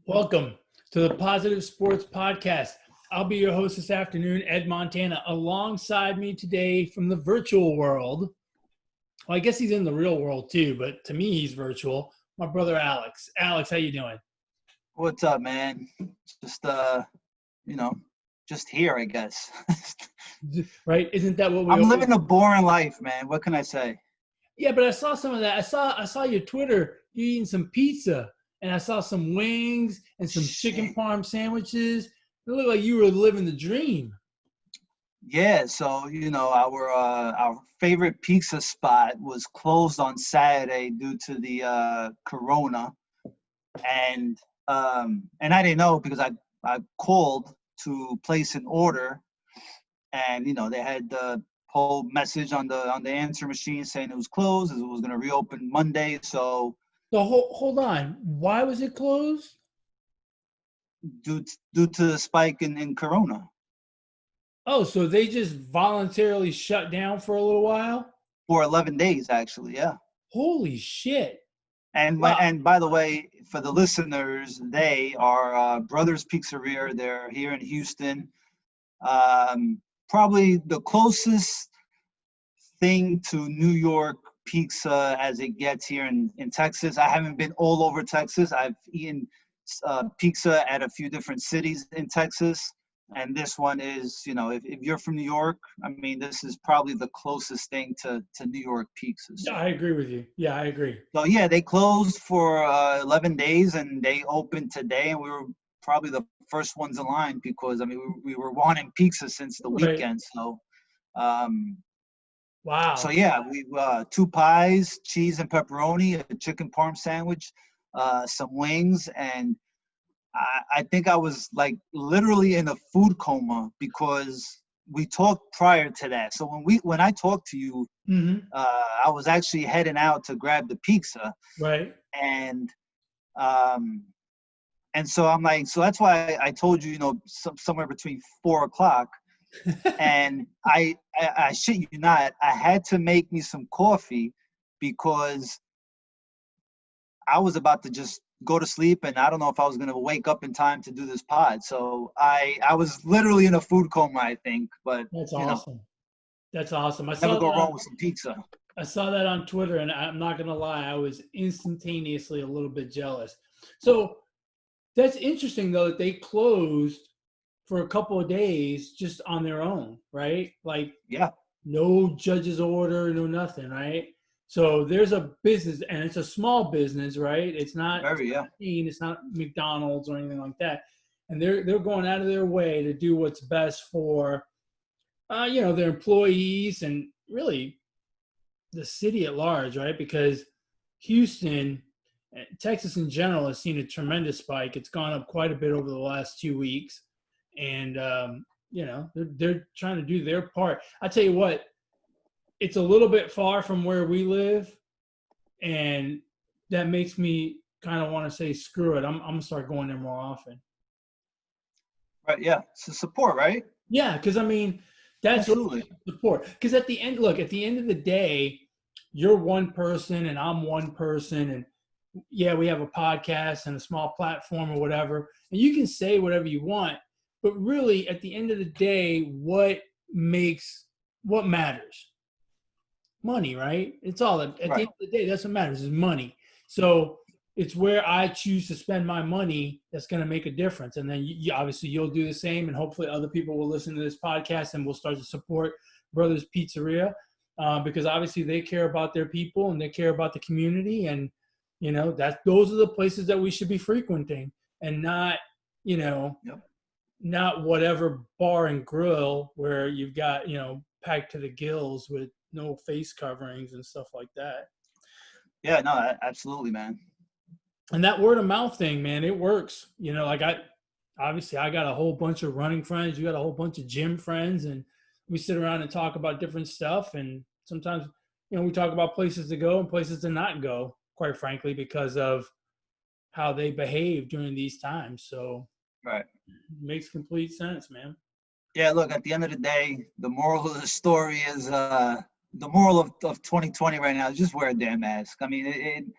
Welcome to the Positive Sports Podcast. I'll be your host this afternoon, Ed Montana. Alongside me today from the virtual world, well, I guess he's in the real world too, but to me he's virtual, my brother Alex. Alex, how you doing? What's up, man? Just just here, I guess. Right? Isn't that what I'm living a boring life, man. What can I say? Yeah, but I saw some of that. I saw your Twitter, you eating some pizza, and I saw some wings and some chicken parm sandwiches. It looked like you were living the dream. Yeah, so our favorite pizza spot was closed on Saturday due to the corona, and I didn't know because I called to place an order, and they had the whole message on the answer machine saying it was closed, it was going to reopen Monday. So hold on, why was it closed? Due to the spike in corona. Oh, so they just voluntarily shut down for a little while? For 11 days, actually, yeah. Holy shit. And wow. And by the way, for the listeners, they are Brothers Pizzeria. They're here in Houston. Probably the closest thing to New York pizza as it gets here in Texas. I haven't been all over Texas. I've eaten pizza at a few different cities in Texas. And this one is, if you're from New York, I mean, this is probably the closest thing to New York pizzas. Yeah, I agree with you. Yeah, I agree. So, yeah, they closed for 11 days and they opened today. And we were probably the first ones in line because, I mean, we were wanting pizza since the weekend. So, wow. So, yeah, we 2 pies, cheese and pepperoni, a chicken parm sandwich, some wings, and I think I was like literally in a food coma because we talked prior to that. So when I talked to you, I was actually heading out to grab the pizza. Right. And so I'm like, so that's why I told you, somewhere between 4:00. And I shit you not, I had to make me some coffee because I was about to just go to sleep, and I don't know if I was going to wake up in time to do this pod. So I was literally in a food coma, I think. But that's awesome. That's awesome. Never go wrong with some pizza. I saw that on Twitter, and I'm not going to lie, I was instantaneously a little bit jealous. So that's interesting, though, that they closed for a couple of days just on their own, right? Like, yeah, no judge's order, no nothing, right? So there's a business, and it's a small business, right? It's not it's not McDonald's or anything like that, and they're going out of their way to do what's best for, their employees and really the city at large, right? Because Houston, Texas in general, has seen a tremendous spike. It's gone up quite a bit over the last 2 weeks, and they're trying to do their part. I tell you what. It's a little bit far from where we live, and that makes me kind of want to say, screw it. I'm going to start going there more often. Right, yeah. It's a support, right? Yeah, because, I mean, that's absolutely support. Because at the end of the day, you're one person and I'm one person, and, yeah, we have a podcast and a small platform or whatever, and you can say whatever you want, but really, at the end of the day, what matters? Money, right? It's all at the end of the day, that's what matters is money. So it's where I choose to spend my money that's going to make a difference. And then obviously you'll do the same, and hopefully other people will listen to this podcast and will start to support Brothers Pizzeria because obviously they care about their people and they care about the community, and those are the places that we should be frequenting, and not not whatever bar and grill where you've got packed to the gills with no face coverings and stuff like that. Yeah, no, absolutely, man. And that word of mouth thing, man, it works. Like I got a whole bunch of running friends. You got a whole bunch of gym friends, and we sit around and talk about different stuff. And sometimes, we talk about places to go and places to not go, quite frankly, because of how they behave during these times. So right. It makes complete sense, man. Yeah, look, at the end of the day, the moral of the story is the moral of 2020 right now is just wear a damn mask. I mean,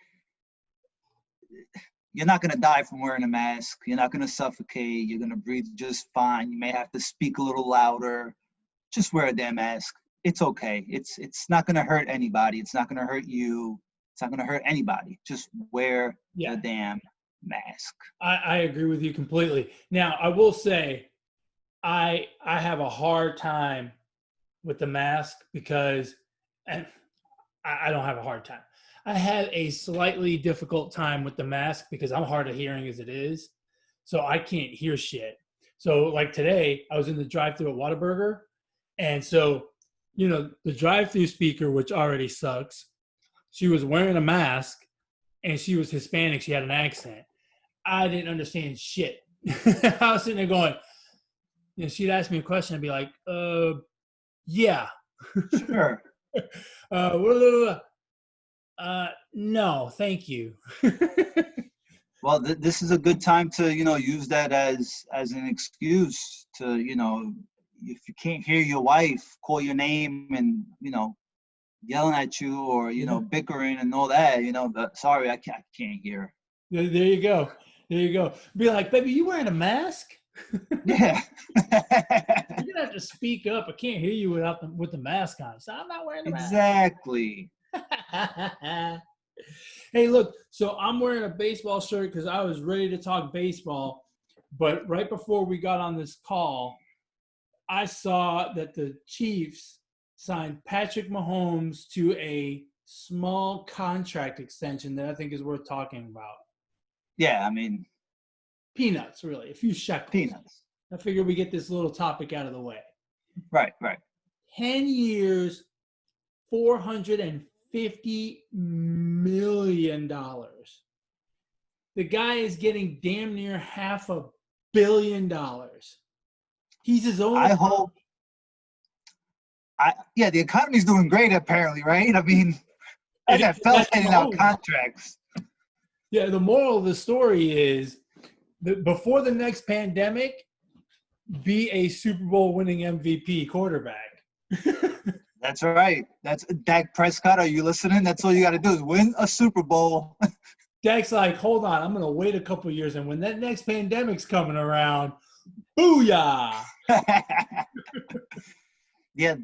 you're not going to die from wearing a mask. You're not going to suffocate. You're going to breathe just fine. You may have to speak a little louder. Just wear a damn mask. It's okay. It's not going to hurt anybody. It's not going to hurt you. It's not going to hurt anybody. Just wear the damn mask. I agree with you completely. Now, I will say I have a hard time with the mask because, and I don't have a hard time. I have a slightly difficult time with the mask because I'm hard of hearing as it is. So I can't hear shit. So like today, I was in the drive-thru at Whataburger. And so, you know, the drive-thru speaker, which already sucks, she was wearing a mask and she was Hispanic. She had an accent. I didn't understand shit. I was sitting there going, you know, she'd ask me a question. I'd be like, yeah. Sure. No, thank you. Well, this is a good time to, you know, use that as an excuse to, you know, if you can't hear your wife call your name and, you know, yelling at you or, you know, bickering and all that, you know, but sorry, I can't hear. There you go. There you go. Be like, baby, you wearing a mask? Yeah. You're gonna have to speak up. I can't hear you with the mask on. So I'm not wearing the mask. Exactly. Hey, look, so I'm wearing a baseball shirt because I was ready to talk baseball. But right before we got on this call, I saw that the Chiefs signed Patrick Mahomes to a small contract extension that I think is worth talking about. Yeah, I mean, peanuts, really. A few shekels. Peanuts. I figure we get this little topic out of the way. Right. 10 years, $450 million. The guy is getting damn near $500 million. He's his own. I hope. The economy's doing great, apparently, right? I mean, NFL's handing out contracts. Yeah, the moral of the story is that before the next pandemic, be a Super Bowl winning MVP quarterback. That's right. That's Dak Prescott. Are you listening? That's all you got to do is win a Super Bowl. Dak's like, hold on, I'm going to wait a couple years, and when that next pandemic's coming around, booyah! Yeah,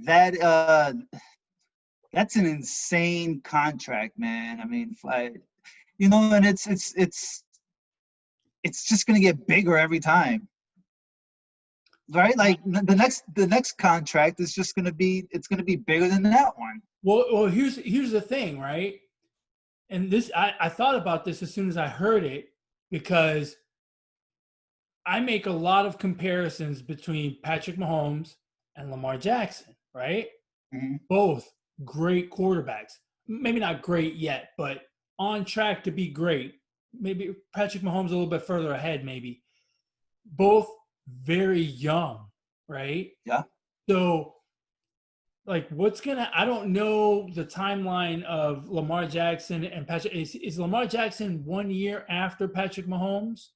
that's an insane contract, man. I mean, you know, and it's just going to get bigger every time. Right? Like the next contract is just going to be bigger than that one. Well, here's the thing, right? And this I thought about this as soon as I heard it because I make a lot of comparisons between Patrick Mahomes and Lamar Jackson, right? Mm-hmm. Both great quarterbacks. Maybe not great yet, but on track to be great. Maybe Patrick Mahomes a little bit further ahead, maybe. Both very young, right? Yeah. So, like, I don't know the timeline of Lamar Jackson and Patrick. Is Lamar Jackson 1 year after Patrick Mahomes?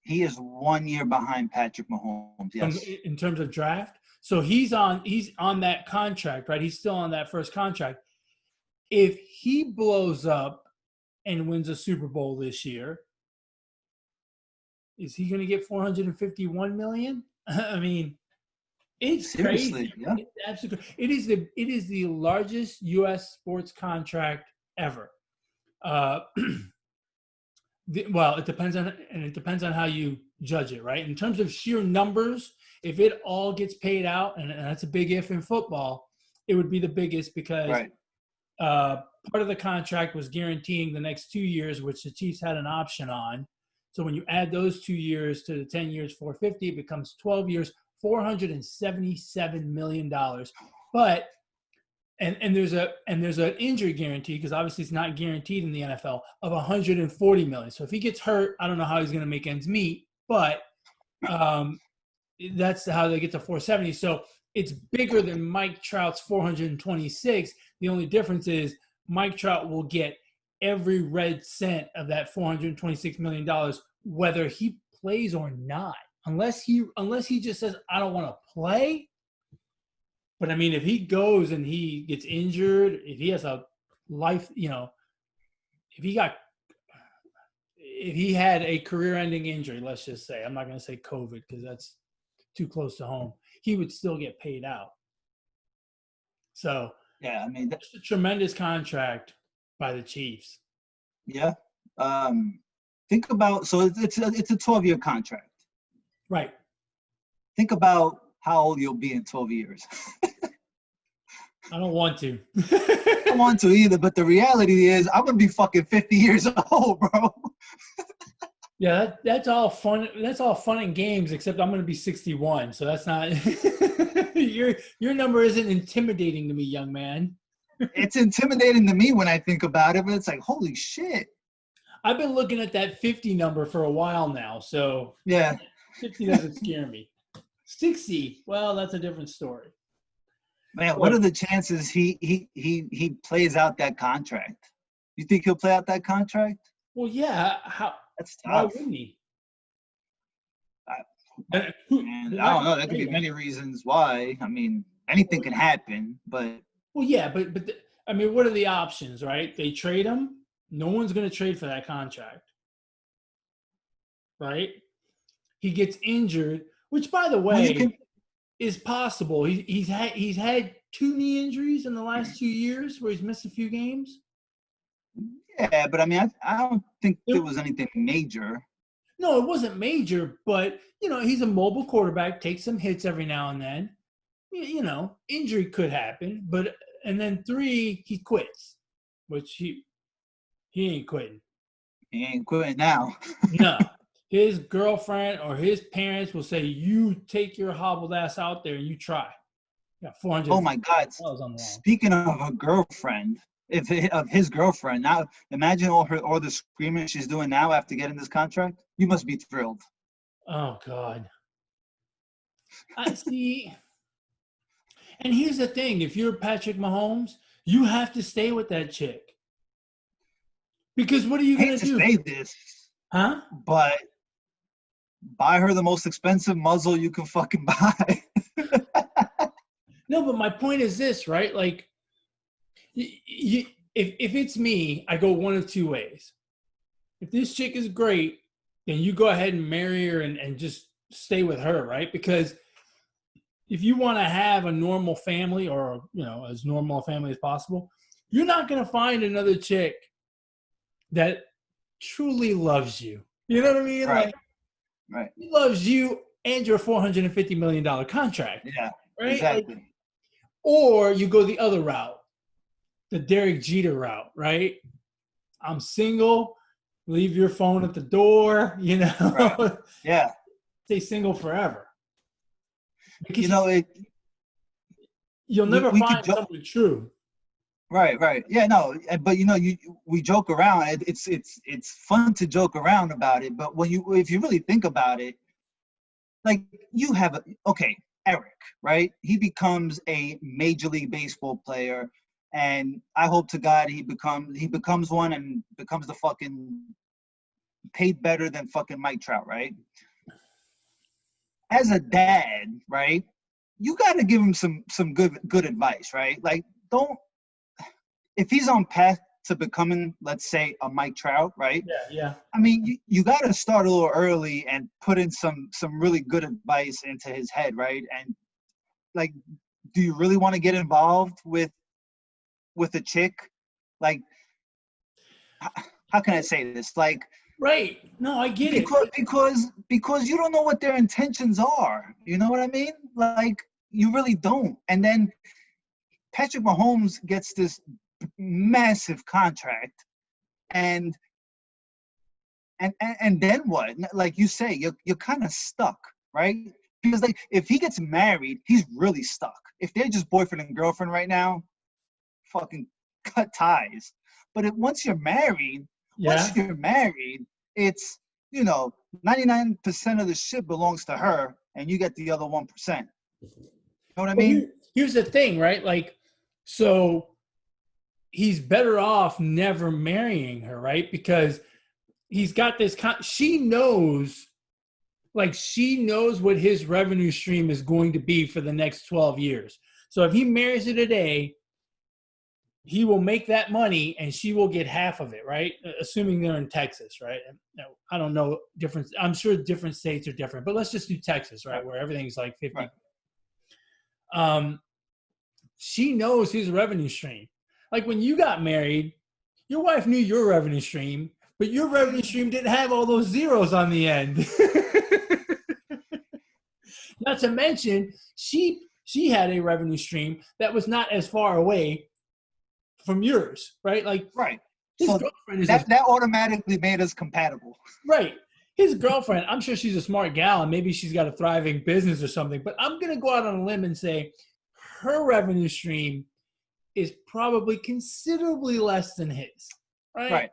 He is 1 year behind Patrick Mahomes, yes. In terms of draft. So he's on that contract, right? He's still on that first contract. If he blows up and wins a Super Bowl this year, is he going to get $451 million? I mean, it's seriously, crazy. yeah. It's absolutely. It is the largest U.S. sports contract ever. Well, it depends on how you judge it, right? In terms of sheer numbers, if it all gets paid out, and that's a big if in football, it would be the biggest because part of the contract was guaranteeing the next 2 years, which the Chiefs had an option on. So when you add those 2 years to the 10 years, 450, it becomes 12 years, $477 million. But and there's an injury guarantee because obviously it's not guaranteed in the NFL of $140 million. So if he gets hurt, I don't know how he's going to make ends meet, but that's how they get to 470. So it's bigger than Mike Trout's 426. The only difference is Mike Trout will get every red cent of that $426 million, whether he plays or not, unless he just says, I don't want to play. But I mean, if he goes and he gets injured, if he has a life, you know, if if he had a career-ending injury, let's just say, I'm not going to say COVID because that's too close to home, he would still get paid out. So, yeah, I mean, it's a tremendous contract by the Chiefs. Yeah. Think about, so it's a 12-year contract. Right. Think about how old you'll be in 12 years. I don't want to. I don't want to either, but the reality is I'm going to be fucking 50 years old, bro. Yeah, that's all fun. That's all fun and games, except I'm going to be 61. So that's not your number isn't intimidating to me, young man. It's intimidating to me when I think about it, but it's like, holy shit. I've been looking at that 50 number for a while now, so yeah, 50 doesn't scare me. 60, well, that's a different story. Man, what are the chances he plays out that contract? You think he'll play out that contract? Well, yeah. That's tough. Why wouldn't he? I don't know. There could be many reasons why. I mean, anything can happen, but. Well, yeah, but I mean, what are the options, right? They trade him. No one's going to trade for that contract, right? He gets injured, which, by the way, is possible. He's had 2 knee injuries in the last 2 years where he's missed a few games. Yeah, but I mean, I don't think there was anything major. No, it wasn't major, but he's a mobile quarterback, takes some hits every now and then. Injury could happen, and then 3, he quits, which he ain't quitting. He ain't quitting now. No. His girlfriend or his parents will say, you take your hobbled ass out there and you try. Yeah, 400. Oh, my God. Speaking of a girlfriend, of his girlfriend, now imagine all the screaming she's doing now after getting this contract. You must be thrilled. Oh, God. I see. And here's the thing. If you're Patrick Mahomes, you have to stay with that chick. Because what are you going to do? Say this. Huh? But buy her the most expensive muzzle you can fucking buy. No, but my point is this, right? Like, if it's me, I go one of 2 ways. If this chick is great, then you go ahead and marry her and just stay with her, right? Because if you want to have a normal family or, as normal a family as possible, you're not going to find another chick that truly loves you. You know what I mean? Right. Like, he loves you and your $450 million contract. Yeah, right? Exactly. Like, or you go the other route, the Derek Jeter route, right? I'm single. Leave your phone at the door, Right. Yeah. Stay single forever. Because you'll never find something true. Right. Yeah, no, but we joke around. It's fun to joke around about it, but if you really think about it, like you have Eric, right? He becomes a Major League Baseball player, and I hope to God he becomes one and becomes the fucking paid better than fucking Mike Trout, right? As a dad, right? You got to give him some good advice, right? Like, if he's on path to becoming, let's say, a Mike Trout, right? Yeah. I mean, you got to start a little early and put in some really good advice into his head, right? And like, do you really want to get involved with a chick? Like, how can I say this? Like, right? No, I get it. Because you don't know what their intentions are. You know what I mean? Like, you really don't. And then Patrick Mahomes gets this massive contract, and then what? Like you say, you're kind of stuck, right? Because like if he gets married, he's really stuck. If they're just boyfriend and girlfriend right now, fucking cut ties. But once you're married, it's 99% of the shit belongs to her, and you get the other 1%. You know what I mean? Here's the thing, right? Like, so he's better off never marrying her, right? Because he's got this. She knows what his revenue stream is going to be for the next 12 years. So if he marries her today, he will make that money and she will get half of it, right? Assuming they're in Texas, right? I don't know different. I'm sure different states are different, but let's just do Texas, right, where everything's like 50. Right. She knows his revenue stream. Like when you got married, your wife knew your revenue stream, but your revenue stream didn't have all those zeros on the end. Not to mention, she had a revenue stream that was not as far away from yours, right? Like, right. His so girlfriend is that automatically made us compatible. Right. His girlfriend, I'm sure she's a smart gal and maybe she's got a thriving business or something, but I'm going to go out on a limb and say her revenue stream is probably considerably less than his, right? Right.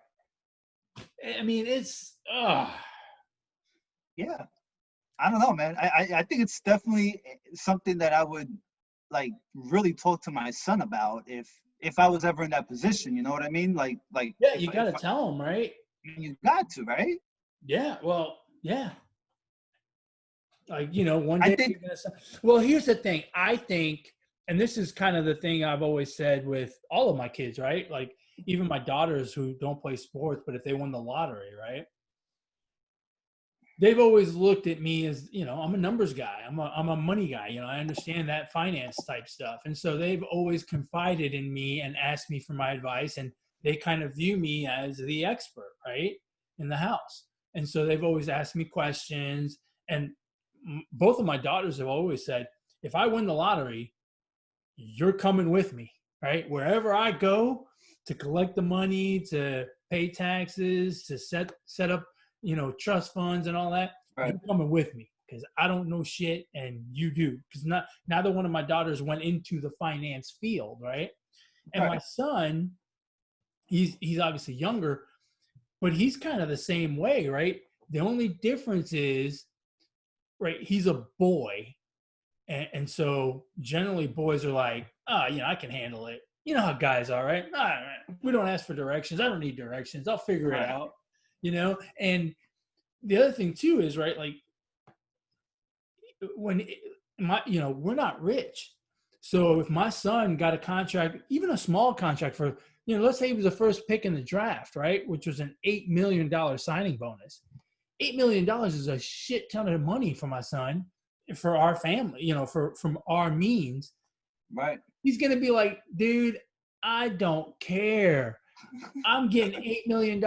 I mean, it's, yeah. I don't know, man. I think it's definitely something that I would like really talk to my son about if I was ever in that position. You know what I mean? Like yeah, you got to tell him, right? You got to, right? Yeah. Well, yeah. Like, one day. Well, here's the thing. I think, and this is kind of the thing I've always said with all of my kids, right? Like even my daughters who don't play sports, but if they won the lottery, right? They've always looked at me as, I'm a numbers guy. I'm a money guy. I understand that finance type stuff. And so they've always confided in me and asked me for my advice. And they kind of view me as the expert, right, in the house. And so they've always asked me questions. And both of my daughters have always said, if I win the lottery, you're coming with me, right? Wherever I go to collect the money, to pay taxes, to set up, trust funds and all that, right. You're coming with me because I don't know shit and you do. Because neither one of my daughters went into the finance field, right? And right. My son, he's obviously younger, but he's kind of the same way, right? The only difference is, right, he's a boy. And so generally boys are like, I can handle it. You know how guys are, right? We don't ask for directions. I don't need directions. I'll figure it out, And the other thing too is, right, like we're not rich. So if my son got a contract, even a small contract for, let's say he was the first pick in the draft, right, which was an $8 million signing bonus. $8 million is a shit ton of money for my son, for our family, from our means. Right. He's going to be like, dude, I don't care. I'm getting $8 million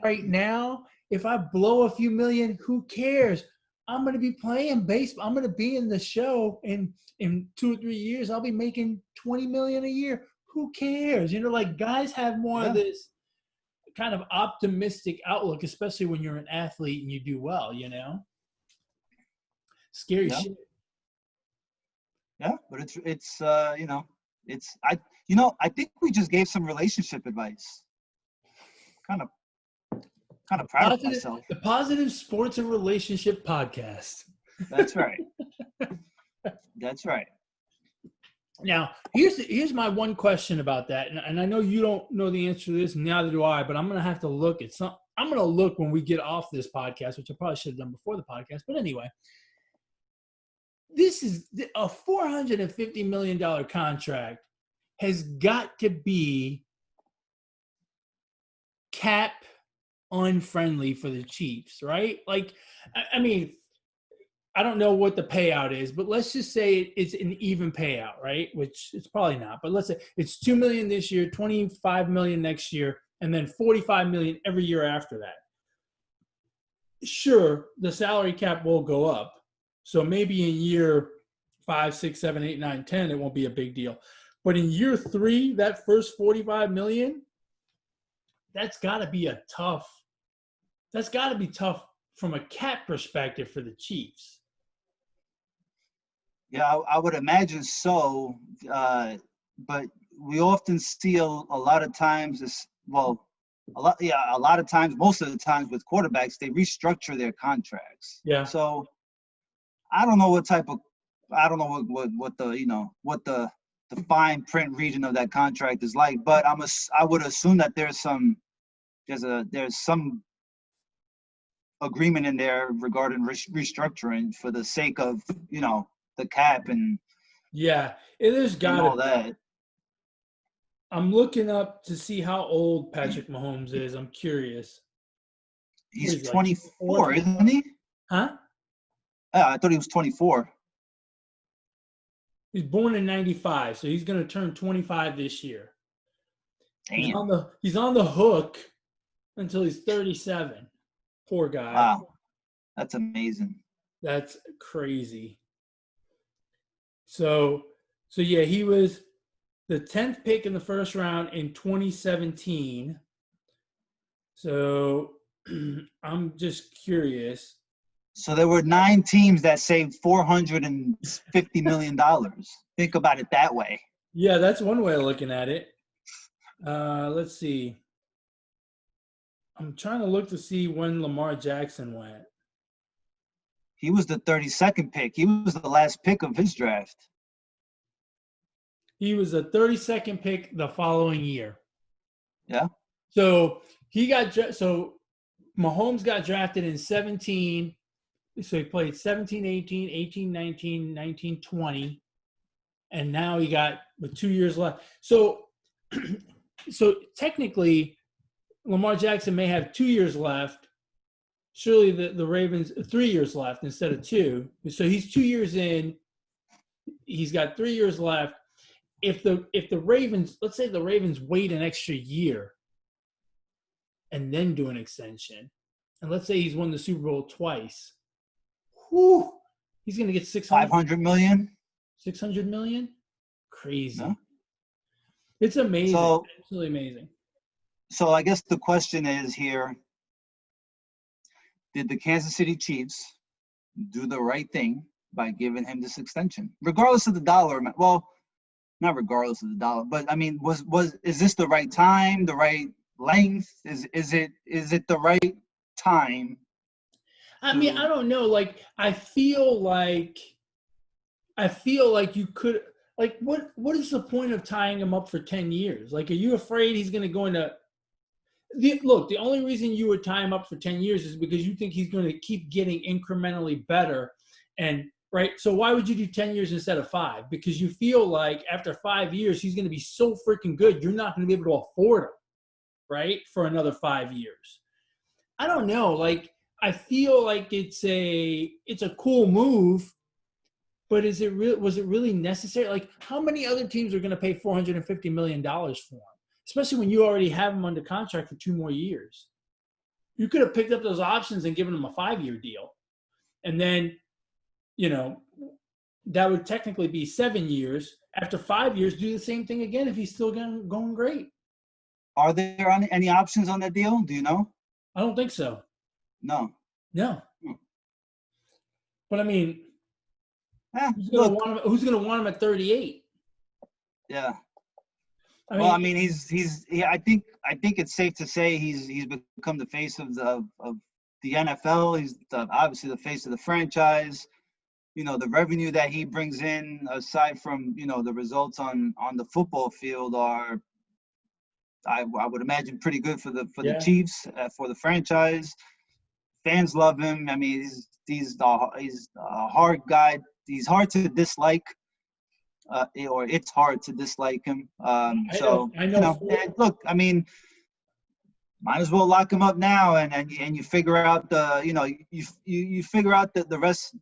right now. If I blow a few million, who cares? I'm going to be playing baseball. I'm going to be in the show in 2 or 3 years. I'll be making $20 million a year. Who cares? Like guys have more of this kind of optimistic outlook, especially when you're an athlete and you do well, Scary shit. Yeah, but I think we just gave some relationship advice. Kind of proud of myself. The Positive Sports and Relationship Podcast. That's right. That's right. Now, here's my one question about that, and I know you don't know the answer to this, neither do I, but I'm going to have to look at some. I'm going to look when we get off this podcast, which I probably should have done before the podcast. But anyway, this is a $450 million contract has got to be cap unfriendly for the Chiefs, right? Like, I mean, I don't know what the payout is, but let's just say it's an even payout, right? Which it's probably not, but let's say it's $2 million this year, $25 million next year, and then $45 million every year after that. Sure, the salary cap will go up. So maybe in year 5, 6, 7, 8, 9, 10, it won't be a big deal. But in year 3, that first $45 million, that's got to be tough from a cap perspective for the Chiefs. Yeah, I would imagine so. But we often see a lot of times, a lot of times, most of the times with quarterbacks, they restructure their contracts. Yeah. So I don't know what the fine print region of that contract is like, but I would assume that there's some agreement in there regarding restructuring for the sake of the cap and there's got all that. I'm looking up to see how old Patrick Mahomes is. I'm curious. He's like 24, isn't he? Huh? I thought he was 24. He's born in 95, so he's going to turn 25 this year. Damn. He's on the hook until he's 37. Poor guy. Wow. That's amazing. That's crazy. So yeah, he was the 10th pick in the first round in 2017. So I'm just curious. So there were 9 teams that saved $450 million. Think about it that way. Yeah, that's one way of looking at it. Let's see. I'm trying to look to see when Lamar Jackson went. He was the 32nd pick. He was the last pick of his draft. He was the 32nd pick the following year. Yeah. So Mahomes got drafted in 17. So he played 17, 18, 18, 19, 19, 20. And now he got with 2 years left. So technically, Lamar Jackson may have 2 years left. Surely the Ravens 3 years left instead of 2. So he's 2 years in. He's got 3 years left. If the Ravens, let's say the Ravens wait an extra year and then do an extension, and let's say he's won the Super Bowl twice, he's going to get 500 million. 600 million? Crazy. No? It's amazing. So, absolutely amazing. So I guess the question is here, did the Kansas City Chiefs do the right thing by giving him this extension? Regardless of the dollar amount. Well, not regardless of the dollar, but I mean, is this the right time, the right length? Is it the right time? I mean, I don't know. Like, I feel like you could, like, what is the point of tying him up for 10 years? Like, are you afraid he's going to go into look, the only reason you would tie him up for 10 years is because you think he's going to keep getting incrementally better. And right. So why would you do 10 years instead of 5? Because you feel like after 5 years, he's going to be so freaking good. You're not going to be able to afford him, right? For another 5 years. I don't know. Like, I feel like it's a cool move, but was it really necessary? Like, how many other teams are going to pay $450 million for him? Especially when you already have him under contract for 2 more years. You could have picked up those options and given him a 5-year deal. And then, that would technically be 7 years. After 5 years, do the same thing again if he's still going great. Are there any options on that deal? Do you know? I don't think so. No. But I mean, who's going to want him at 38? Yeah. I mean, I think it's safe to say he's become the face of the NFL. He's obviously the face of the franchise. The revenue that he brings in, aside from the results on the football field, are I would imagine pretty good for the Chiefs, for the franchise. Fans love him. I mean, he's a hard guy. He's hard to dislike. Or it's hard to dislike him. I know. Look, I mean, might as well lock him up now, and you figure out you figure out the rest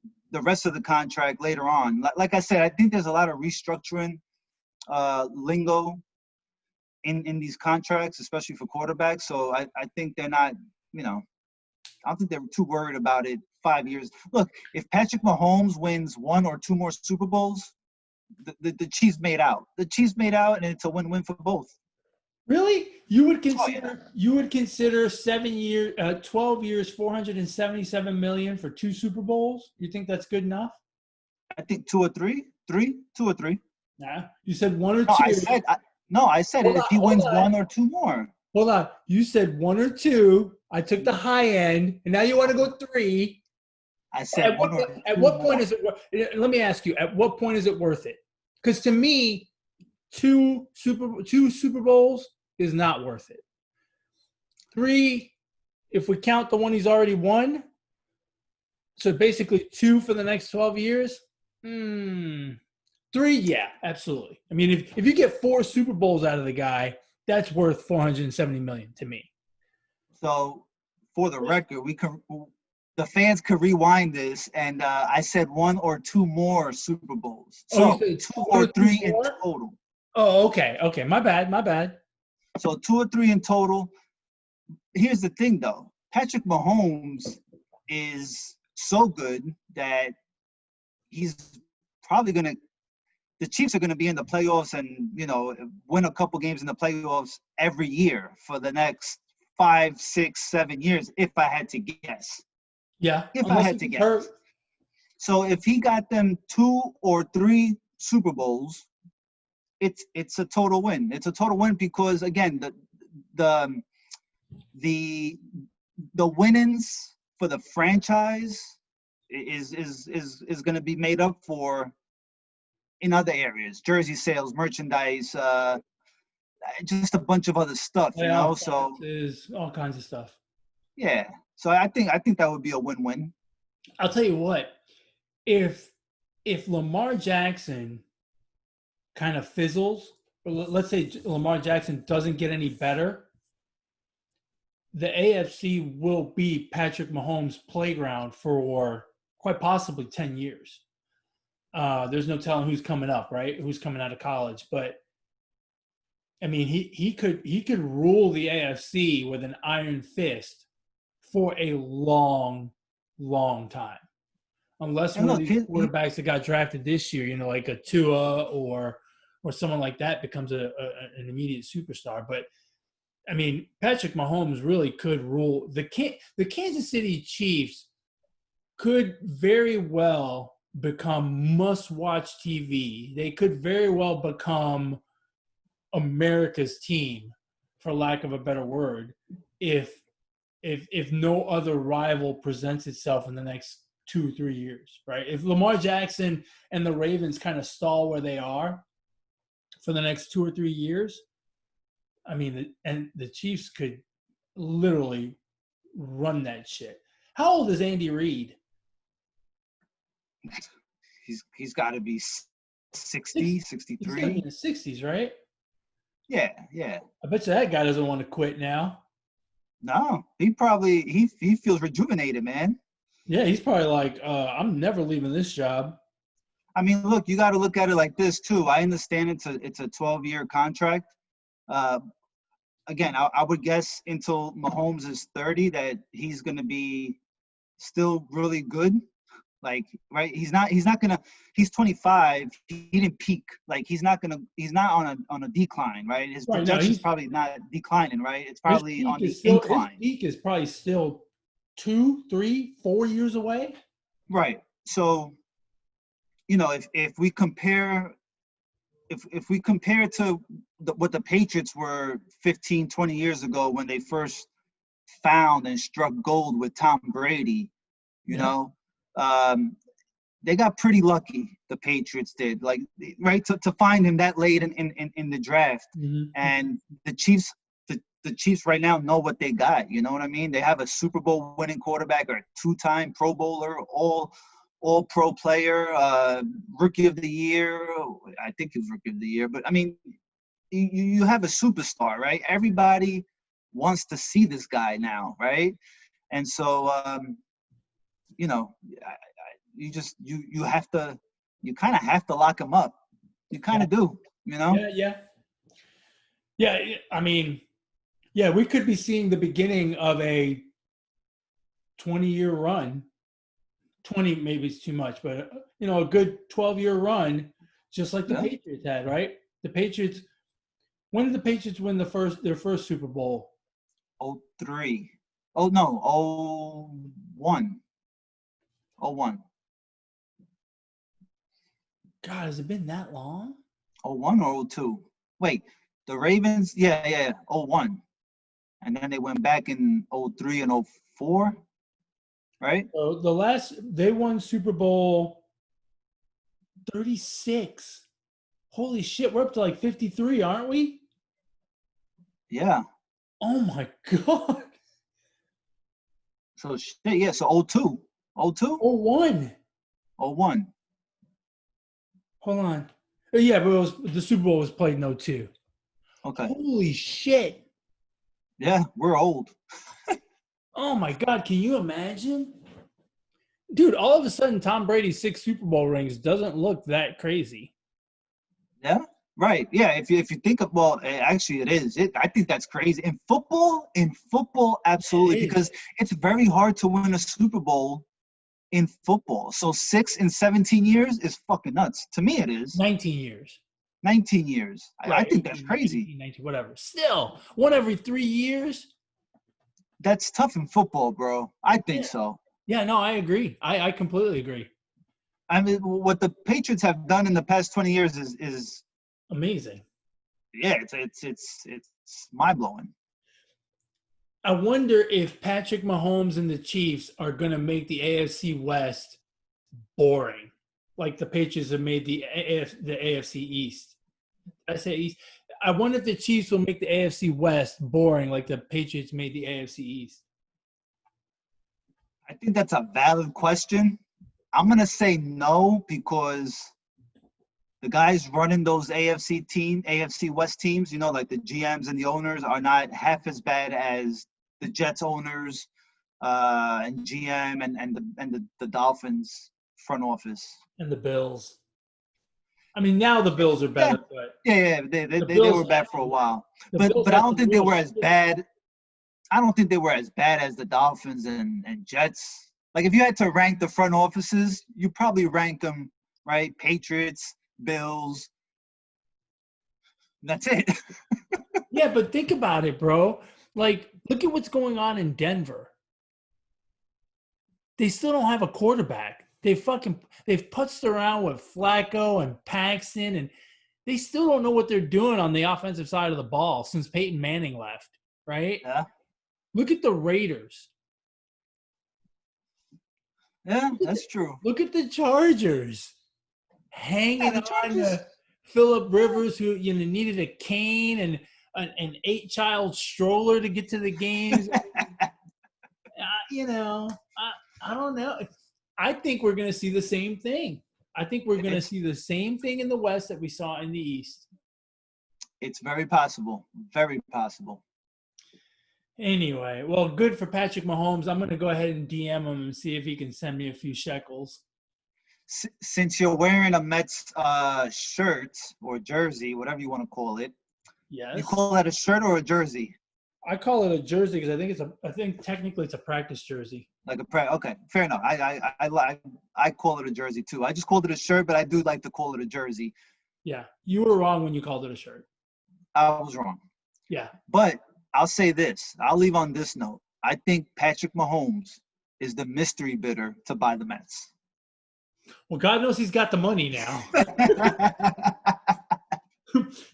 of the contract later on. Like I said, I think there's a lot of restructuring lingo in these contracts, especially for quarterbacks. So I think they're not, I don't think they're too worried about it. 5 years. Look, if Patrick Mahomes wins 1 or 2 more Super Bowls, the Chiefs made out. The Chiefs made out, and it's a win-win for both. Really? You would consider 7 years, 12 years, $477 million for 2 Super Bowls? You think that's good enough? I think 2 or 3. 2 or 3. Nah, you said 1 or 2. I said if he wins 1 or 2 more. Hold on. You said 1 or 2. I took the high end, and now you want to go 3. I said at what point is it? Let me ask you. At what point is it worth it? Because to me, two Super Bowls is not worth it. 3, if we count the one he's already won. So basically 2 for the next 12 years. 3, yeah, absolutely. I mean, if you get 4 Super Bowls out of the guy, that's worth $470 million to me. So for the record, the fans could rewind this, and I said 1 or 2 more Super Bowls. So 2 or 3 in total. Oh, okay. Okay. My bad. So 2 or 3 in total. Here's the thing, though. Patrick Mahomes is so good that he's probably going to – the Chiefs are going to be in the playoffs and, win a couple games in the playoffs every year for the next 5, 6, 7 years, if I had to guess. Yeah. If I had to guess. Hurt. So if he got them 2 or 3 Super Bowls, it's a total win. It's a total win because, again, the winnings for the franchise is going to be made up for in other areas, jersey sales, merchandise, just a bunch of other stuff, So is all kinds of stuff. Yeah. So I think that would be a win-win. I'll tell you what, if Lamar Jackson kind of fizzles, or let's say Lamar Jackson doesn't get any better, the AFC will be Patrick Mahomes' playground for quite possibly 10 years. There's no telling who's coming up, right? Who's coming out of college. But, I mean, he could rule the AFC with an iron fist for a long, long time. Unless one of these quarterbacks that got drafted this year, like a Tua or someone like that becomes an immediate superstar. But, I mean, Patrick Mahomes really could rule. The Kansas City Chiefs could very well become must-watch TV. They could very well become America's team, for lack of a better word, if no other rival presents itself in the next 2 or 3 years, right? If Lamar Jackson and the Ravens kind of stall where they are for the next 2 or 3 years, I mean, the Chiefs could literally run that shit. How old is Andy Reid? He's got to be 60, 63. He's got to be in the 60s, right? Yeah. I bet you that guy doesn't want to quit now. No, he feels rejuvenated, man. Yeah, he's probably like, I'm never leaving this job. I mean, look, you got to look at it like this too. I understand it's a 12-year contract. Again, I would guess until Mahomes is 30 that he's going to be still really good. Like, right? He's 25. He didn't peak. Like, he's not on a decline, right? His projection's probably not declining, right? It's probably on the incline. His peak is probably still 2, 3, 4 years away. Right. So, if we compare to what the Patriots were 15, 20 years ago when they first found and struck gold with Tom Brady, they got pretty lucky. The Patriots did, like, right, to find him that late in the draft. Mm-hmm. And the Chiefs right now know what they got. You know what I mean? They have a Super Bowl winning quarterback, or a 2-time Pro Bowler, all pro player, rookie of the year. I think he was rookie of the year. But I mean, you have a superstar, right? Everybody wants to see this guy now, right? And so, you kind of have to lock him up. You kind of do, Yeah. I mean, yeah, we could be seeing the beginning of a 20-year run. 20 maybe is too much, but a good 12-year run, just like the Patriots had, right? The Patriots. When did the Patriots win their first Super Bowl? 03. Oh no, 01. 01. God, has it been that long? 01 or 02? Wait, the Ravens, 01. And then they went back in 03 and 04, right? So they won Super Bowl 36. Holy shit, we're up to like 53, aren't we? Yeah. Oh my God. So so 02. 02? 01. 01. Hold on. Yeah, but the Super Bowl was played in 02. Okay. Holy shit. Yeah, we're old. Oh my God, can you imagine? Dude, all of a sudden Tom Brady's 6 Super Bowl rings doesn't look that crazy. Yeah, right. Yeah, if you think of, well, actually it is. I think that's crazy. In football, absolutely, It is. because it's very hard to win a Super Bowl in football. So 6 in 17 years is fucking nuts. To me, it is. 19 years. 19 years. I Right, think that's crazy. 19, whatever. Still, one every 3 years. That's tough in football, bro. I think Yeah. so. Yeah, no, I agree. I completely agree. I mean, what the Patriots have done in the past 20 years is Amazing. yeah, it's mind blowing. I wonder if Patrick Mahomes and the Chiefs are going to make the AFC West boring, like the Patriots have made the AFC East. I say East. I wonder if the Chiefs will make the AFC West boring, like the Patriots made the AFC East. I think that's a valid question. I'm gonna say no because the guys running those AFC West teams, like the GMs and the owners, are not half as bad as the Jets owners and GM and the Dolphins front office. And the Bills. I mean, now the Bills are Yeah, better, but yeah, they were bad for a while, the but Bills I had don't some think they real were as shit. bad. I don't think they were as bad as the Dolphins and Jets. Like if you had to rank the front offices, you probably rank them right. Patriots, Bills. That's it. Yeah, but think about it, bro. Like, look at what's going on in Denver. They still don't have a quarterback. They've putzed around with Flacco and Paxton, and they still don't know what they're doing on the offensive side of the ball since Peyton Manning left, right? Yeah, Look at the Raiders. yeah, that's true. Look at the Chargers Yeah, hanging the on Chargers. to Phillip Rivers, who needed a cane and an 8-child stroller to get to the games. I don't know. I think we're going to see the same thing. I think we're going to see the same thing in the West that we saw in the East. It's very possible. Very possible. Anyway, well, good for Patrick Mahomes. I'm going to go ahead and DM him and see if he can send me a few shekels. Since you're wearing a Mets shirt or jersey, whatever you want to call it, Yes. you call that a shirt or a jersey? I call it a jersey because I think technically it's a practice jersey. Like okay, fair enough. I call it a jersey too. I just called it a shirt, but I do like to call it a jersey. Yeah, you were wrong when you called it a shirt. I was wrong. Yeah. But I'll say this. I'll leave on this note. I think Patrick Mahomes is the mystery bidder to buy the Mets. Well, God knows he's got the money now.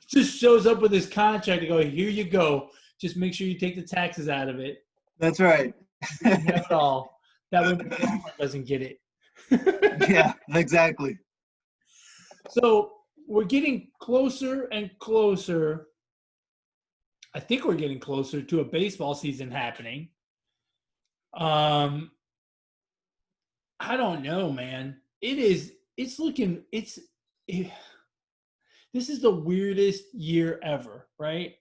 Just shows up with his contract and go, here you go. Just make sure you take the taxes out of it. That's right. You have it all. That way Walmart doesn't get it. Yeah, exactly. So we're getting closer and closer. I think we're getting closer to a baseball season happening. I don't know, man. This is the weirdest year ever, right?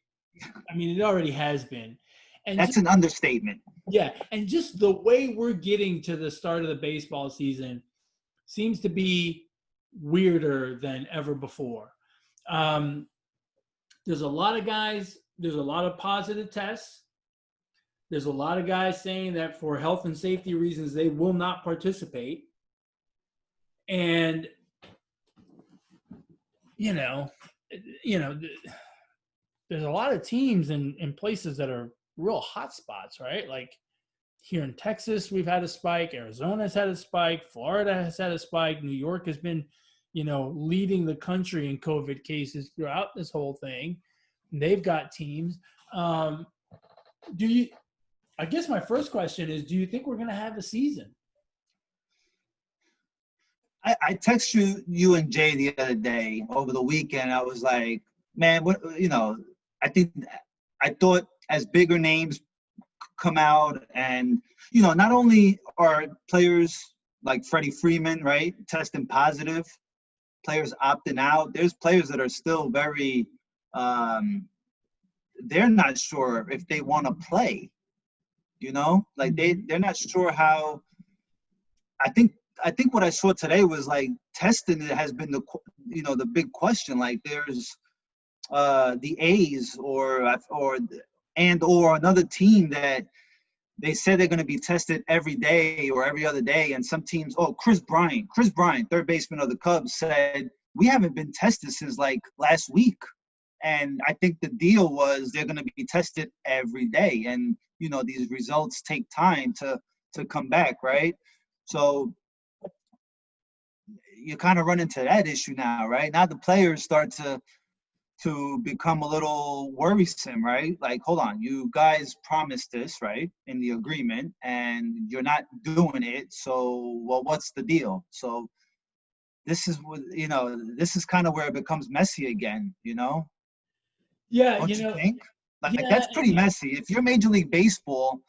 I mean, it already has been. And that's an understatement. Yeah, and just the way we're getting to the start of the baseball season seems to be weirder than ever before. There's a lot of guys, there's a lot of positive tests. There's a lot of guys saying that for health and safety reasons, they will not participate. And, there's a lot of teams in places that are real hot spots, right? Like here in Texas, we've had a spike. Arizona's had a spike. Florida has had a spike. New York has been, leading the country in COVID cases throughout this whole thing. They've got teams. I guess my first question is, do you think we're going to have a season? I texted you and Jay the other day over the weekend. I was like, man, I thought as bigger names come out and, not only are players like Freddie Freeman, right, testing positive, players opting out, there's players that are still they're not sure if they want to play. You know, like they're not sure how. I think what I saw today was like testing has been the big question. Like there's the A's or another team that they said they're going to be tested every day or every other day, and some teams. Oh, Chris Bryant, third baseman of the Cubs, said we haven't been tested since like last week. And I think the deal was they're going to be tested every day, and these results take time to come back, right? So you kind of run into that issue now, right? Now the players start to become a little worrisome, right? Like, hold on, you guys promised this, right, in the agreement, and you're not doing it. So, well, what's the deal? So this is what this is kind of where it becomes messy again, Yeah, don't you think? Like yeah, that's pretty messy. If you're Major League Baseball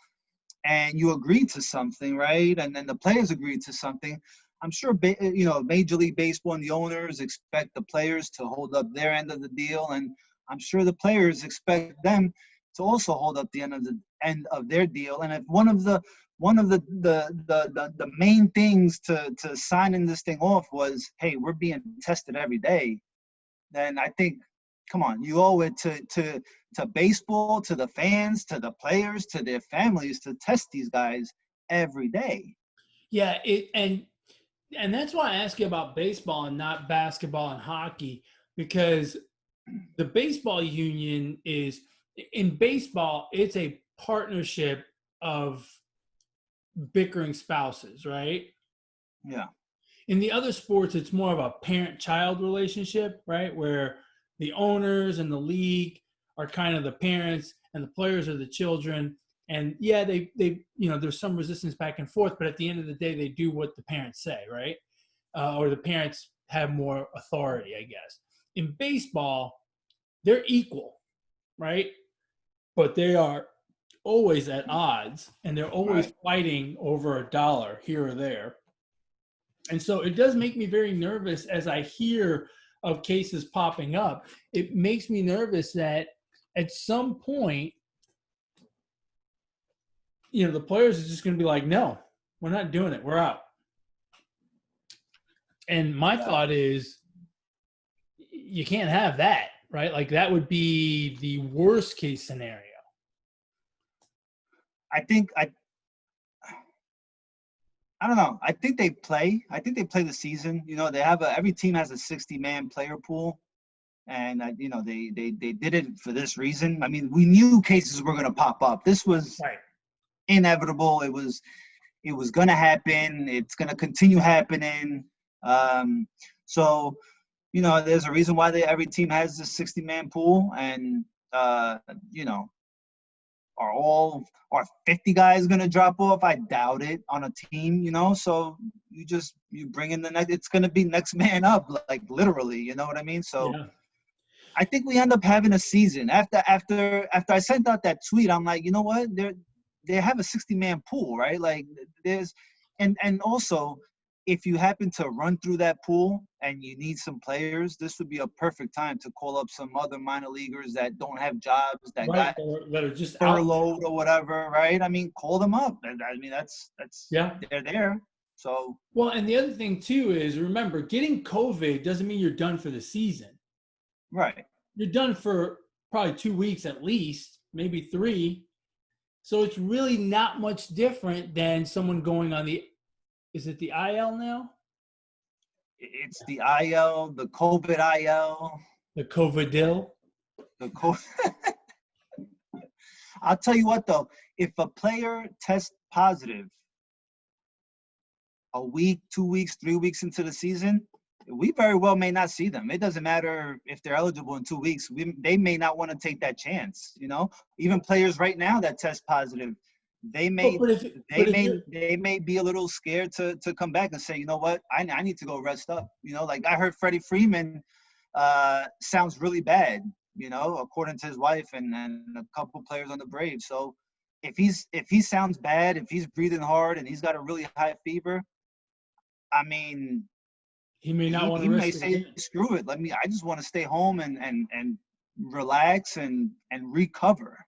and you agree to something, right, and then the players agree to something, I'm sure Major League Baseball and the owners expect the players to hold up their end of the deal, and I'm sure the players expect them to also hold up the end of their deal. And if one of the main things to signing this thing off was, hey, we're being tested every day, then I think, come on, you owe it to baseball, to the fans, to the players, to their families to test these guys every day. Yeah, and that's why I ask you about baseball and not basketball and hockey, because the baseball union in baseball, it's a partnership of bickering spouses, right? Yeah. In the other sports, it's more of a parent-child relationship, right? Where the owners and the league are kind of the parents and the players are the children. And yeah, they there's some resistance back and forth, but at the end of the day, they do what the parents say, right? Or the parents have more authority, I guess. In baseball, they're equal, right? But they are always at odds, and they're always fighting over a dollar here or there. And so it does make me very nervous as I hear of cases popping up. It makes me nervous that at some point, the players are just going to be like, no, we're not doing it. We're out. And my thought is, you can't have that, right? Like that would be the worst case scenario. I don't know. I think they play the season. They have every team has a 60-man player pool, and they did it for this reason. I mean, we knew cases were going to pop up. This was inevitable. It was going to happen. It's going to continue happening. So, there's a reason why every team has this 60-man pool, and are 50 guys going to drop off? I doubt it on a team, so you bring in the next, it's going to be next man up, like literally, you know what I mean? So yeah. I think we end up having a season. After I sent out that tweet, I'm like, you know what? They have a 60-man pool, right? Like there's, and also if you happen to run through that pool and you need some players, this would be a perfect time to call up some other minor leaguers that don't have jobs, that got that are just furloughed or whatever, right? I mean, call them up. I mean, that's they're there. So well, and the other thing too is, remember, getting COVID doesn't mean you're done for the season. Right. You're done for probably 2 weeks at least, maybe 3. So it's really not much different than someone going on is it the IL now? It's the IL, the COVID IL. The COVIDil? The COVID. I'll tell you what, though. If a player tests positive a week, 2 weeks, 3 weeks into the season, we very well may not see them. It doesn't matter if they're eligible in 2 weeks. They may not want to take that chance, Even players right now that test positive, they may be a little scared to come back and say, you know what, I need to go rest up. Like I heard Freddie Freeman sounds really bad, according to his wife and a couple players on the Braves. So if he sounds bad, if he's breathing hard and he's got a really high fever, I mean, he may not want to risk it. He may say, screw it. I just want to stay home and relax and recover.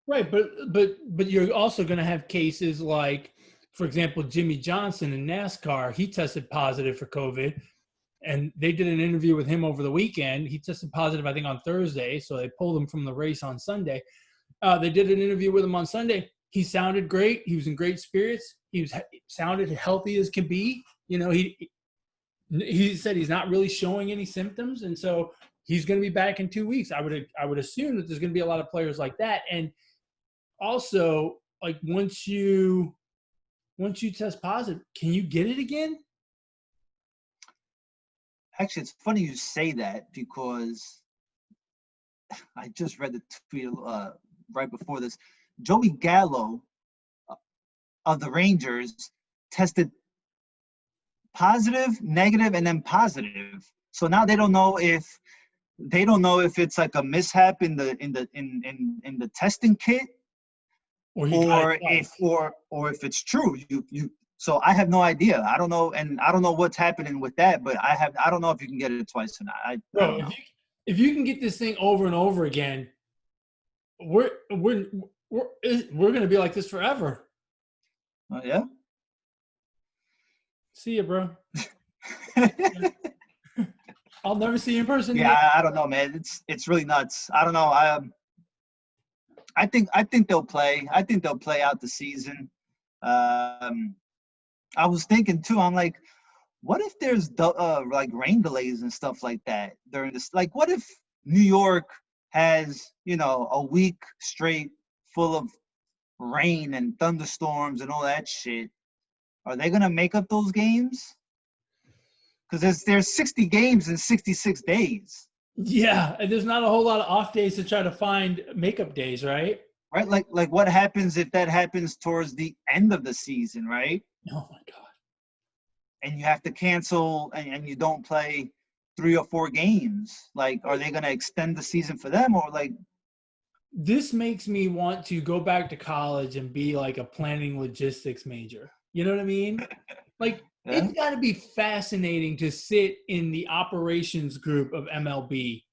Right, but you're also going to have cases like, for example, Jimmy Johnson in NASCAR. He tested positive for COVID, and they did an interview with him over the weekend. He tested positive, I think, on Thursday, so they pulled him from the race on Sunday. They did an interview with him on Sunday. He sounded great. He was in great spirits. Sounded healthy as can be. He said he's not really showing any symptoms, and so he's going to be back in 2 weeks. I would assume that there's going to be a lot of players like that. And also, like once you test positive, can you get it again? Actually, it's funny you say that because I just read the tweet right before this. Joey Gallo of the Rangers tested positive, negative, and then positive. So now they don't know if it's like a mishap in the testing kit, or if it's true. So I have no idea. I don't know, and I don't know what's happening with that. But I don't know if you can get it twice or not. I don't know. If you can get this thing over and over again, we're going to be like this forever. Oh yeah. See you, bro. I'll never see you in person. Yeah, again. I don't know, man. It's really nuts. I don't know. I think they'll play. I think they'll play out the season. I was thinking too. I'm like, what if there's like rain delays and stuff like that during this? Like, what if New York has a week straight full of rain and thunderstorms and all that shit? Are they gonna make up those games? Because there's 60 games in 66 days. Yeah, and there's not a whole lot of off days to try to find makeup days, right? Right, like what happens if that happens towards the end of the season, right? Oh my God. And you have to cancel and you don't play 3 or 4 games. Like, are they gonna extend the season for them, or like? This makes me want to go back to college and be like a planning logistics major. You know what I mean? Like, yeah. It's got to be fascinating to sit in the operations group of MLB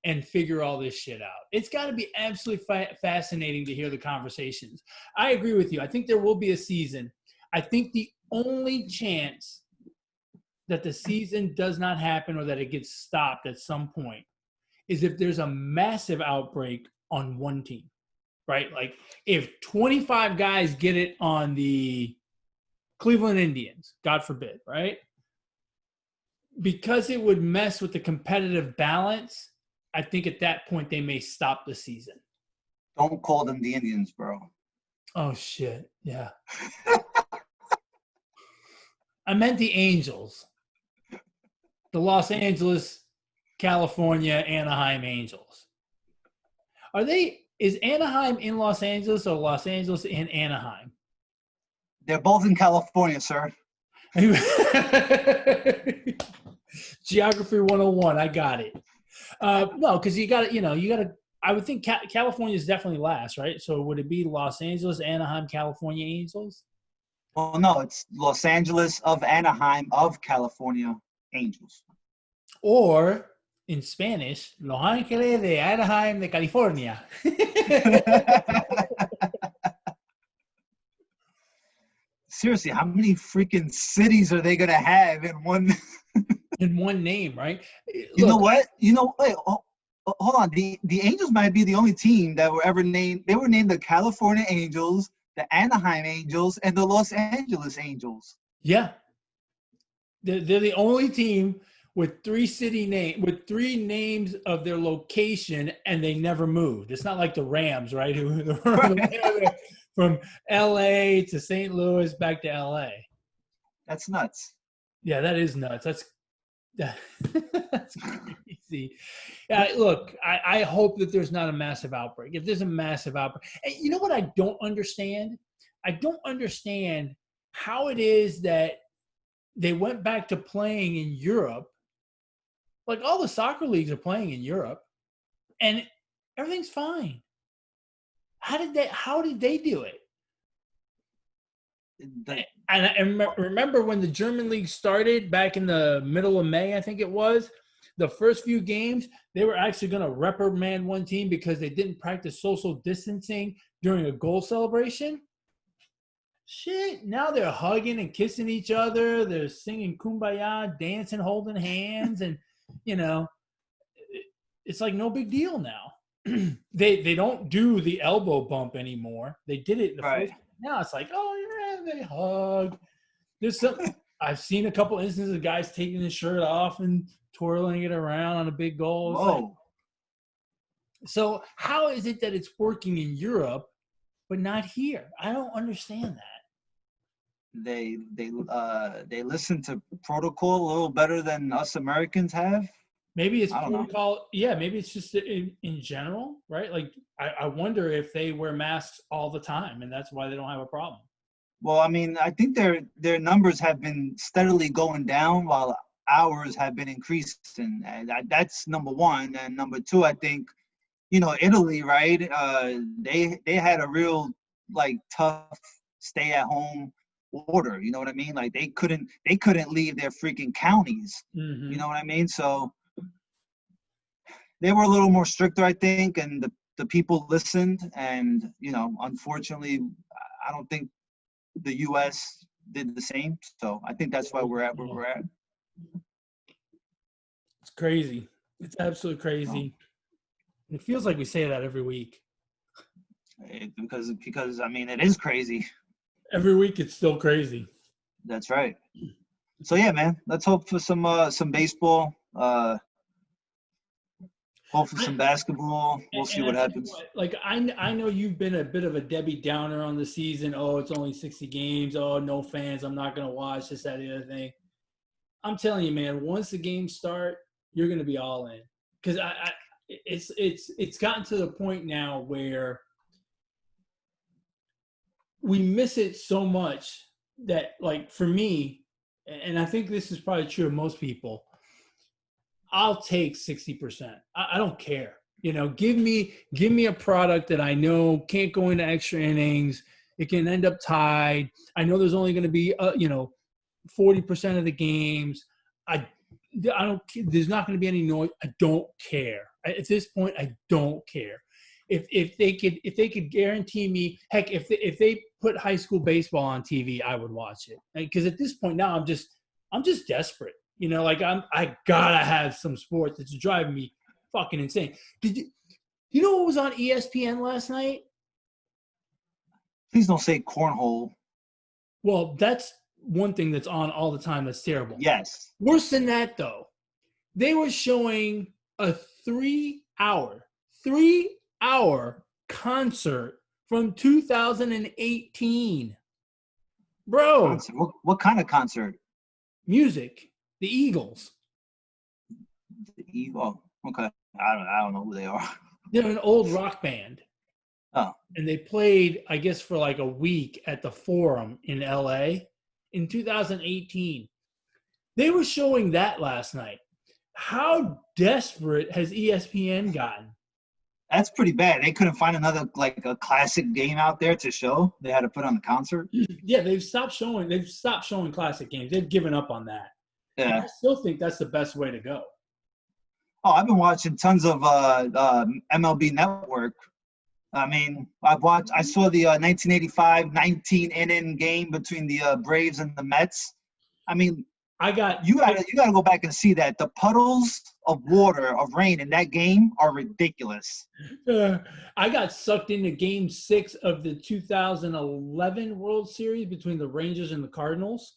and figure all this shit out. It's got to be absolutely fascinating to hear the conversations. I agree with you. I think there will be a season. I think the only chance that the season does not happen or that it gets stopped at some point is if there's a massive outbreak on one team, right? Like if 25 guys get it on the Cleveland Indians, God forbid, right? Because it would mess with the competitive balance, I think at that point they may stop the season. Don't call them the Indians, bro. Oh, shit. Yeah. I meant the Angels. The Los Angeles, California, Anaheim Angels. Is Anaheim in Los Angeles or Los Angeles in Anaheim? They're both in California, sir. Geography 101, I got it. No, because you got to, I would think California is definitely last, right? So would it be Los Angeles, Anaheim, California Angels? Well, no, it's Los Angeles of Anaheim of California Angels. Or in Spanish, Los Ángeles de Anaheim de California. Seriously, how many freaking cities are they gonna have in one name, right? You know what? Wait, hold on. The Angels might be the only team that were ever named. They were named the California Angels, the Anaheim Angels, and the Los Angeles Angels. Yeah, they're the only team with three names of their location, and they never moved. It's not like the Rams, right? From LA to St. Louis back to LA. That's nuts. Yeah, that is nuts. That's crazy. Look, I hope that there's not a massive outbreak. If there's a massive outbreak, and you know what I don't understand? I don't understand how it is that they went back to playing in Europe. Like all the soccer leagues are playing in Europe, and everything's fine. How did they do it? And I remember when the German league started back in the middle of May, I think it was, the first few games, they were actually going to reprimand one team because they didn't practice social distancing during a goal celebration. Shit, now they're hugging and kissing each other. They're singing Kumbaya, dancing, holding hands, and it's like no big deal now. They don't do the elbow bump anymore. They did it in the first. Now it's like, oh yeah, they hug. There's some. I've seen a couple instances of guys taking his shirt off and twirling it around on a big goal. Whoa. So how is it that it's working in Europe, but not here? I don't understand that. They listen to protocol a little better than us Americans have. Maybe it's protocol. Yeah, maybe it's just in general, right? Like I wonder if they wear masks all the time, and that's why they don't have a problem. Well, I mean, I think their numbers have been steadily going down while ours have been increasing. And that's number one. And number two, I think, Italy, right? They had a real tough stay at home order. You know what I mean? Like they couldn't leave their freaking counties. Mm-hmm. You know what I mean? So they were a little more stricter, I think, and the people listened. And unfortunately, I don't think the U.S. did the same. So I think that's why we're at where we're at. It's crazy. It's absolutely crazy. It feels like we say that every week. Because I mean, it is crazy. Every week it's still crazy. That's right. So yeah, man, let's hope for some baseball. Hopefully some basketball. We'll see what happens. Like I know you've been a bit of a Debbie Downer on the season. Oh, it's only 60 games. Oh, no fans. I'm not gonna watch this, that, the other thing. I'm telling you, man. Once the games start, you're gonna be all in. Because it's gotten to the point now where we miss it so much that, like, for me, and I think this is probably true of most people, I'll take 60%. I don't care. Give me a product that I know can't go into extra innings. It can end up tied. I know there's only going to be 40% of the games. I don't. There's not going to be any noise. I don't care. At this point, I don't care. If they could guarantee me, heck, if they put high school baseball on TV, I would watch it. Because at this point now, I'm just desperate. I gotta have some sports that's driving me fucking insane. Did you know what was on ESPN last night? Please don't say cornhole. Well, that's one thing that's on all the time that's terrible. Yes. Worse than that, though, they were showing a 3-hour concert from 2018. Bro. Concert. What kind of concert? Music. The Eagles. The Eagles. Okay. I don't know who they are. They're an old rock band. Oh. And they played, I guess, for like a week at the Forum in LA in 2018. They were showing that last night. How desperate has ESPN gotten? That's pretty bad. They couldn't find another a classic game out there to show. They had to put on the concert. Yeah, they've stopped showing classic games. They've given up on that. Yeah. And I still think that's the best way to go. Oh, I've been watching tons of MLB Network. I mean, I saw the 1985 19-inning game between the Braves and the Mets. I mean, you gotta go back and see that. The puddles of water, of rain in that game are ridiculous. I got sucked into Game 6 of the 2011 World Series between the Rangers and the Cardinals.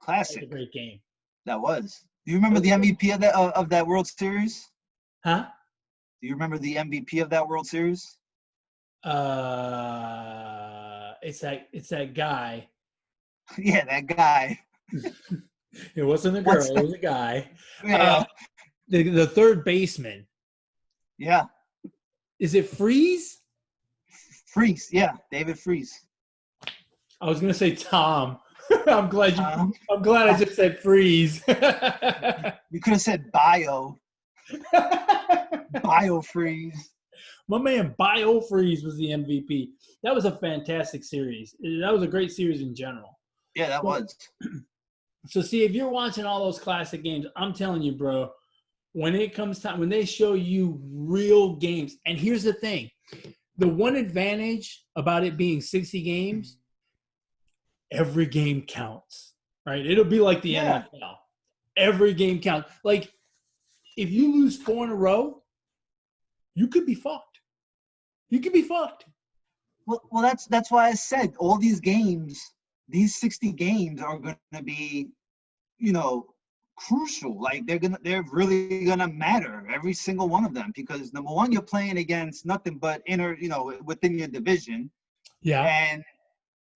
Classic. That was a great game. That was. Do you remember the MVP of that World Series? Huh? Do you remember the MVP of that World Series? It's that guy. Yeah, that guy. It wasn't a girl. It was a guy. Yeah. The third baseman. Yeah. Is it Freeze? Freeze. Yeah, David Freeze. I was gonna say Tom. I'm glad I just said Freeze. You could have said Bio. Bio Freeze. My man Bio Freeze was the MVP. That was a fantastic series. That was a great series in general. Yeah, that was. So see, if you're watching all those classic games, I'm telling you, bro, when it comes time, when they show you real games, and here's the thing, the one advantage about it being 60 games, every game counts, right? It'll be like the NFL. Every game counts. Like, if you lose 4 in a row, you could be fucked. You could be fucked. Well, that's why I said all these games, these 60 games are going to be, crucial. Like they're really gonna matter, every single one of them, because number one, you're playing against nothing but within your division. Yeah. And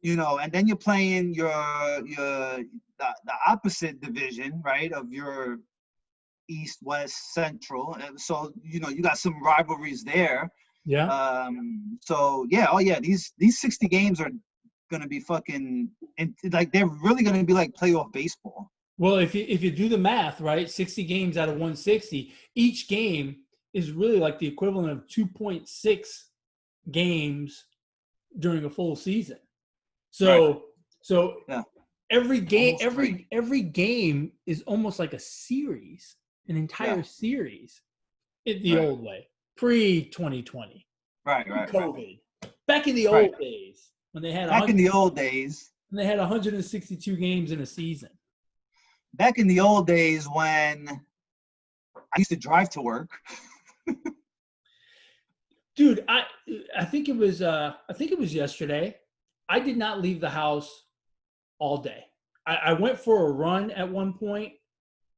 and then you're playing the opposite division, right, of your East, West, Central. And so you got some rivalries there. Yeah. These 60 games are gonna be fucking, and like they're really gonna be like playoff baseball. Well, if you do the math, right, 60 games out of 160, each game is really like the equivalent of 2.6 games during a full season. So every game, every game is almost like a series, an entire series, in the old way, pre-2020, COVID. Back in the old days when they had when they had 162 games in a season. Back in the old days when I used to drive to work. Dude, I think it was yesterday. I did not leave the house all day. I went for a run at one point,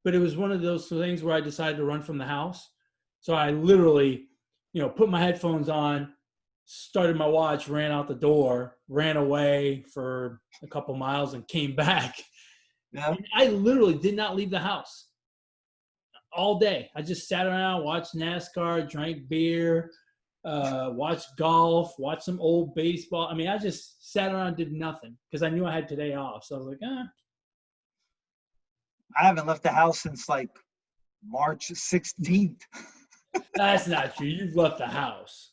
but it was one of those things where I decided to run from the house. So I literally, put my headphones on, started my watch, ran out the door, ran away for a couple miles, and came back. Yeah. I literally did not leave the house all day. I just sat around, watched NASCAR, drank beer, watched golf, watched some old baseball. I mean, I just sat around and did nothing because I knew I had today off. So I was like, I haven't left the house since like March 16th. That's not true. You've left the house.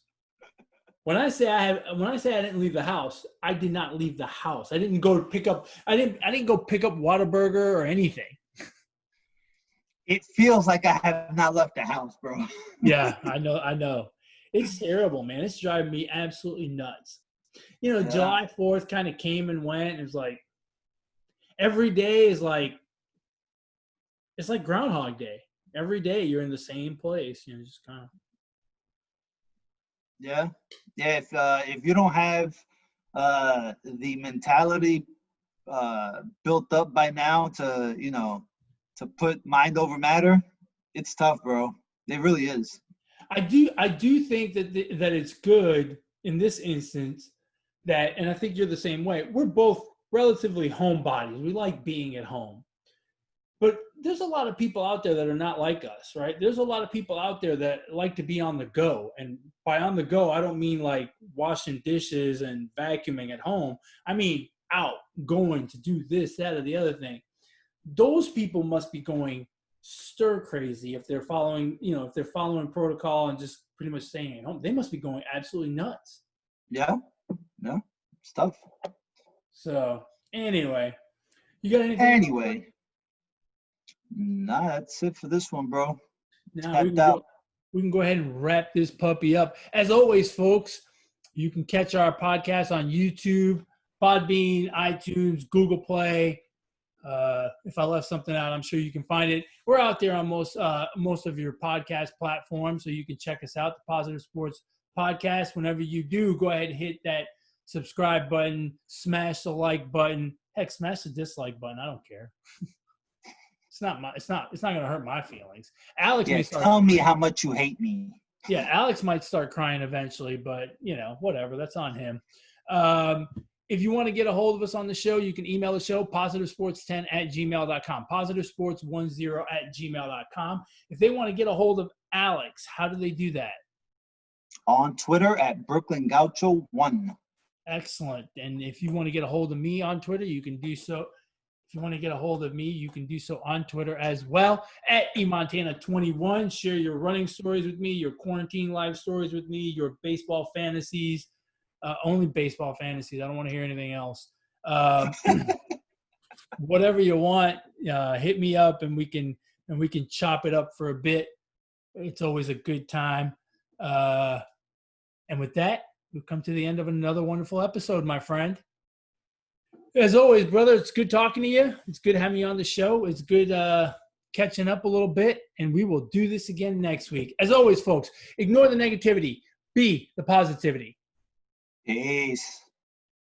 When I say I didn't leave the house, I did not leave the house. I didn't go pick up. I didn't go pick up Whataburger or anything. It feels like I have not left the house, bro. Yeah, I know. It's terrible, man. It's driving me absolutely nuts. July 4th kind of came and went. It was like every day is like it's like Groundhog Day. Every day you're in the same place. Just kind of. Yeah. If you don't have the mentality built up by now to put mind over matter, it's tough, bro. It really is. I do think that it's good in this instance that, and I think you're the same way. We're both relatively homebodies. We like being at home. But there's a lot of people out there that are not like us, right? There's a lot of people out there that like to be on the go. And by on the go, I don't mean like washing dishes and vacuuming at home. I mean out, going to do this, that, or the other thing. Those people must be going stir crazy if they're following protocol and just pretty much staying at home. They must be going absolutely nuts. Yeah. No, it's tough. So anyway, you got anything? Anyway. Nah, that's it for this one, bro. Now we can go ahead and wrap this puppy up. As always, folks, you can catch our podcast on YouTube, Podbean, iTunes, Google Play. If I left something out, I'm sure you can find it. We're out there on most of your podcast platforms, so you can check us out, the Positive Sports Podcast. Whenever you do, go ahead and hit that subscribe button, smash the like button. Heck, smash the dislike button. I don't care. It's not going to hurt my feelings. Alex may start. Tell me how much you hate me. Yeah, Alex might start crying eventually, but whatever. That's on him. If you want to get a hold of us on the show, you can email the show, positivesports10@gmail.com, positivesports10@gmail.com. If they want to get a hold of Alex, how do they do that? On Twitter at Brooklyn Gaucho 1. Excellent. And if you want to get a hold of me on Twitter, you can do so. If you want to get a hold of me, you can do so on Twitter as well, at eMontana21. Share your running stories with me, your quarantine life stories with me, your baseball fantasies. Only baseball fantasies. I don't want to hear anything else. Whatever you want, hit me up and we can chop it up for a bit. It's always a good time. And with that, we've come to the end of another wonderful episode, my friend. As always, brother, it's good talking to you. It's good having you on the show. It's good catching up a little bit, and we will do this again next week. As always, folks, ignore the negativity. Be the positivity. Peace.